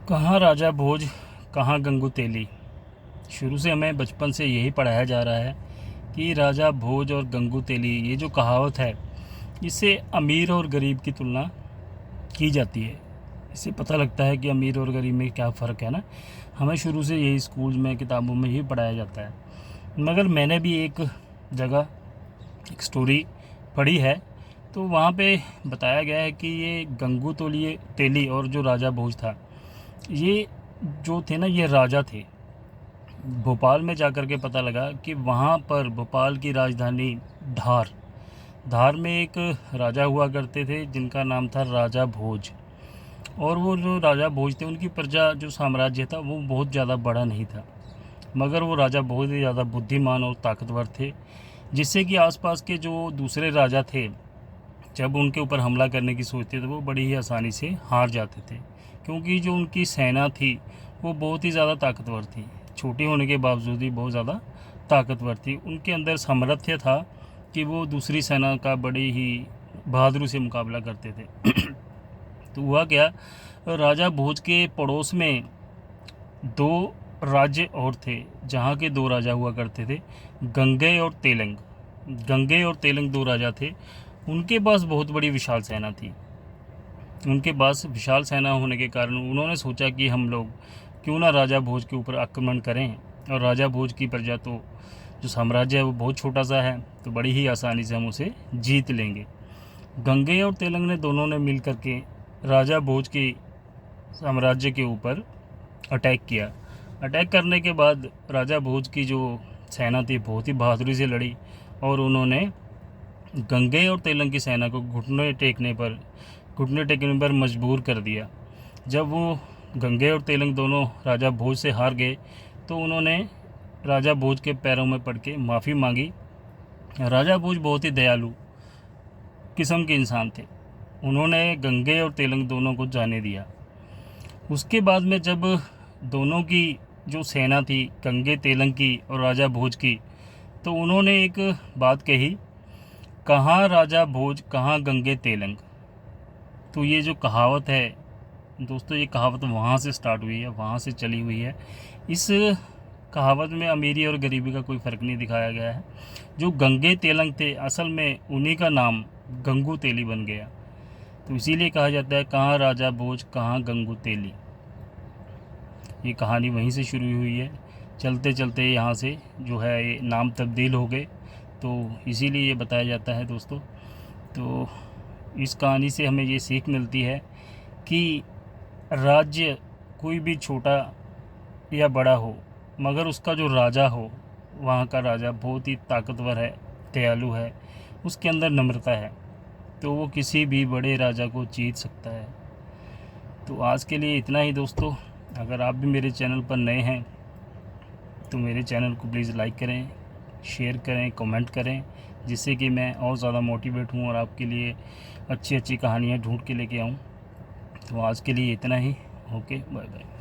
कहाँ राजा भोज, कहाँ गंगू तेली। शुरू से हमें बचपन से यही पढ़ाया जा रहा है कि राजा भोज और गंगू तेली, ये जो कहावत है, इससे अमीर और गरीब की तुलना की जाती है। इससे पता लगता है कि अमीर और गरीब में क्या फ़र्क है ना। हमें शुरू से यही स्कूल में, किताबों में यही पढ़ाया जाता है। मगर मैंने भी एक जगह एक स्टोरी पढ़ी है, तो वहाँ पे बताया गया है कि ये गंगू तेली और जो राजा भोज था, ये जो थे ना, ये राजा थे। भोपाल में जाकर के पता लगा कि वहाँ पर भोपाल की राजधानी धार धार में एक राजा हुआ करते थे जिनका नाम था राजा भोज। और वो जो राजा भोज थे, उनकी प्रजा, जो साम्राज्य था, वो बहुत ज़्यादा बड़ा नहीं था, मगर वो राजा बहुत ही ज़्यादा बुद्धिमान और ताकतवर थे, जिससे कि आसपास के जो दूसरे राजा थे, जब उनके ऊपर हमला करने की सोचते थे, वो बड़ी ही आसानी से हार जाते थे, क्योंकि जो उनकी सेना थी वो बहुत ही ज़्यादा ताकतवर थी। छोटी होने के बावजूद ही बहुत ज़्यादा ताकतवर थी। उनके अंदर सामर्थ्य था कि वो दूसरी सेना का बड़ी ही बहादुरी से मुकाबला करते थे। तो हुआ क्या, राजा भोज के पड़ोस में दो राज्य और थे, जहाँ के दो राजा हुआ करते थे, गंगे और तेलंग। गंगे और तेलंग दो राजा थे। उनके पास बहुत बड़ी विशाल सेना थी। उनके पास विशाल सेना होने के कारण उन्होंने सोचा कि हम लोग क्यों ना राजा भोज के ऊपर आक्रमण करें। और राजा भोज की प्रजा, तो जो साम्राज्य है, वो बहुत छोटा सा है, तो बड़ी ही आसानी से हम उसे जीत लेंगे। गंगे और तेलंग ने दोनों ने मिल करके राजा भोज के साम्राज्य के ऊपर अटैक किया। अटैक करने के बाद राजा भोज की जो सेना थी बहुत ही बहादुरी से लड़ी, और उन्होंने गंगे और तेलंग की सेना को घुटने टेकने पर मजबूर कर दिया। जब वो गंगे और तेलंग दोनों राजा भोज से हार गए, तो उन्होंने राजा भोज के पैरों में पड़ के माफ़ी मांगी। राजा भोज बहुत ही दयालु किस्म के इंसान थे। उन्होंने गंगे और तेलंग दोनों को जाने दिया। उसके बाद में जब दोनों की जो सेना थी, गंगे तेलंग की और राजा भोज की, तो उन्होंने एक बात कही, कहाँ राजा भोज, कहाँ गंगे तेलंग। तो ये जो कहावत है दोस्तों, ये कहावत वहाँ से स्टार्ट हुई है, वहाँ से चली हुई है। इस कहावत में अमीरी और गरीबी का कोई फ़र्क नहीं दिखाया गया है। जो गंगे तेलंग थे, असल में उन्हीं का नाम गंगू तेली बन गया। तो इसीलिए कहा जाता है, कहाँ राजा भोज, कहाँ गंगू तेली। ये कहानी वहीं से शुरू हुई है। चलते चलते यहाँ से जो है ये नाम तब्दील हो गए, तो इसीलिए ये बताया जाता है दोस्तों। तो इस कहानी से हमें ये सीख मिलती है कि राज्य कोई भी छोटा या बड़ा हो, मगर उसका जो राजा हो, वहाँ का राजा बहुत ही ताकतवर है, दयालु है, उसके अंदर नम्रता है, तो वो किसी भी बड़े राजा को जीत सकता है। तो आज के लिए इतना ही दोस्तों। अगर आप भी मेरे चैनल पर नए हैं तो मेरे चैनल को प्लीज़ लाइक करें, शेयर करें, कमेंट करें, जिससे कि मैं और ज़्यादा मोटिवेट हूँ और आपके लिए अच्छी अच्छी कहानियाँ ढूंढ के लेके आऊँ। तो आज के लिए इतना ही। Okay, bye bye.